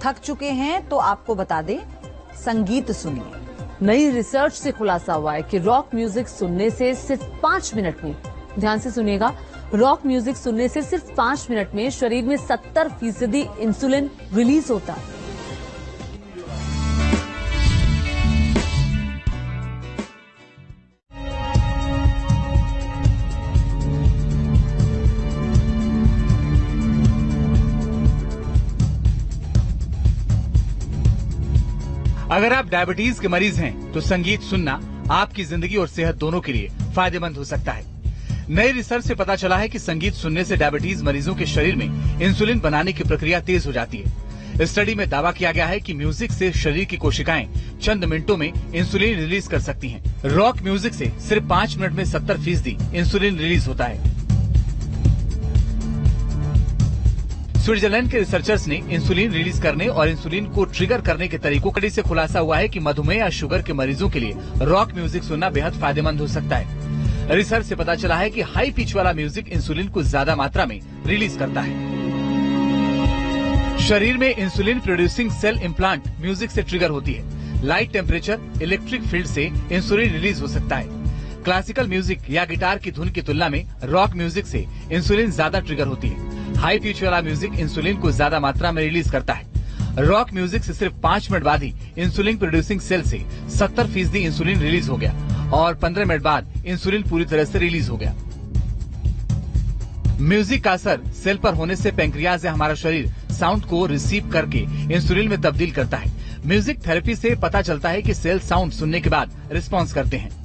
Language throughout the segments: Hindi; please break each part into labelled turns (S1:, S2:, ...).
S1: थक चुके हैं तो आपको बता दें, संगीत सुनिए।
S2: नई रिसर्च से खुलासा हुआ है कि रॉक म्यूजिक सुनने से सिर्फ 5 मिनट में, ध्यान से सुनिएगा, रॉक म्यूजिक सुनने से सिर्फ 5 मिनट में शरीर में 70% इंसुलिन रिलीज होता है।
S3: अगर आप डायबिटीज के मरीज हैं तो संगीत सुनना आपकी जिंदगी और सेहत दोनों के लिए फायदेमंद हो सकता है। नई रिसर्च से पता चला है कि संगीत सुनने से डायबिटीज मरीजों के शरीर में इंसुलिन बनाने की प्रक्रिया तेज हो जाती है। स्टडी में दावा किया गया है कि म्यूजिक से शरीर की कोशिकाएं चंद मिनटों में इंसुलिन रिलीज कर सकती हैं। रॉक म्यूजिक से सिर्फ 5 मिनट में 70% इंसुलिन रिलीज होता है। स्विट्जरलैंड के रिसर्चर्स ने इंसुलिन रिलीज करने और इंसुलिन को ट्रिगर करने के तरीकों से खुलासा हुआ है कि मधुमेह या शुगर के मरीजों के लिए रॉक म्यूजिक सुनना बेहद फायदेमंद हो सकता है। रिसर्च से पता चला है कि हाई पिच वाला म्यूजिक इंसुलिन को ज्यादा मात्रा में रिलीज करता है। शरीर में insulin producing cell implant music से ट्रिगर होती है। लाइट टेम्परेचर, इलेक्ट्रिक फील्ड से इंसुलिन रिलीज हो सकता है। क्लासिकल म्यूजिक या गिटार की धुन की तुलना में रॉक म्यूजिक से इंसुलिन ज्यादा ट्रिगर होती है। हाई पिच वाला म्यूजिक इंसुलिन को ज्यादा मात्रा में रिलीज करता है। रॉक म्यूजिक से सिर्फ 5 मिनट बाद ही इंसुलिन प्रोड्यूसिंग सेल से 70% इंसुलिन रिलीज हो गया और 15 मिनट बाद इंसुलिन पूरी तरह से रिलीज हो गया। म्यूजिक का असर सेल पर होने से पैंक्रियाज या हमारा शरीर साउंड को रिसीव करके इंसुलिन में तब्दील करता है। म्यूजिक थेरेपी से पता चलता है कि सेल साउंड सुनने के बाद रिस्पॉन्स करते हैं।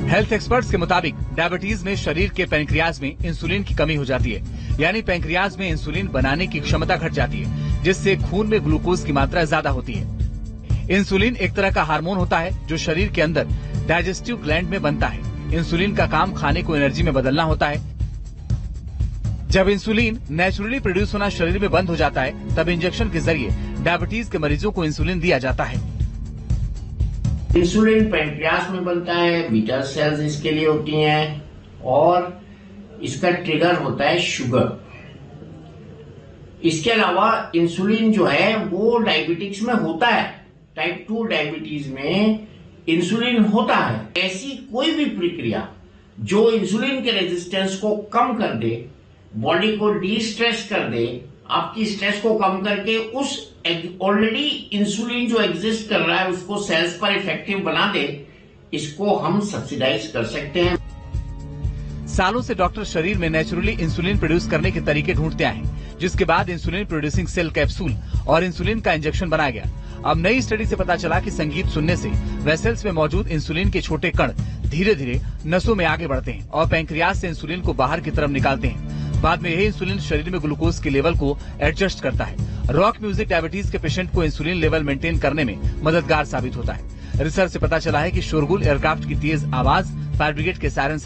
S3: हेल्थ एक्सपर्ट्स के मुताबिक डायबिटीज में शरीर के पैंक्रियाज में इंसुलिन की कमी हो जाती है, यानी पैंक्रियाज में इंसुलिन बनाने की क्षमता घट जाती है, जिससे खून में ग्लूकोज की मात्रा ज्यादा होती है। इंसुलिन एक तरह का हार्मोन होता है जो शरीर के अंदर डाइजेस्टिव ग्लैंड में बनता है। इंसुलिन का काम खाने को एनर्जी में बदलना होता है। जब इंसुलिन नेचुरली प्रोड्यूस होना शरीर में बंद हो जाता है, तब इंजेक्शन के जरिए डायबिटीज के मरीजों को इंसुलिन दिया जाता है।
S4: इंसुलिन पैंक्रियास में बनता है, बीटा सेल्स इसके लिए होती हैं और इसका ट्रिगर होता है शुगर। इसके अलावा इंसुलिन जो है वो डायबिटिक्स में होता है। टाइप 2 डायबिटीज में इंसुलिन होता है। ऐसी कोई भी प्रक्रिया जो इंसुलिन के रेजिस्टेंस को कम कर दे, बॉडी को डी स्ट्रेस कर दे, आपकी स्ट्रेस को कम करके उस ऑलरेडी इंसुलिन जो एग्जिस्ट कर रहा है उसको सेल्स पर इफेक्टिव बना दे, इसको हम सब्सिडाइज कर सकते हैं।
S3: सालों से डॉक्टर शरीर में नेचुरली इंसुलिन प्रोड्यूस करने के तरीके ढूंढते आए हैं, जिसके बाद इंसुलिन प्रोड्यूसिंग सेल कैप्सूल और इंसुलिन का इंजेक्शन बनाया गया। अब नई स्टडी से पता चला कि संगीत सुनने से वेसल्स में मौजूद इंसुलिन के छोटे कण धीरे धीरे नसों में आगे बढ़ते हैं और पैंक्रियाज से इंसुलिन को बाहर की तरफ निकालते हैं। बाद में यही इंसुलिन शरीर में ग्लूकोज के लेवल को एडजस्ट करता है। रॉक म्यूजिक डायबिटीज के पेशेंट को इंसुलिन लेवल मेंटेन करने में मददगार साबित होता है। रिसर्च से पता चला है कि शोरगुल, एयरक्राफ्ट की तेज आवाज, फायर ब्रिगेड के सायरन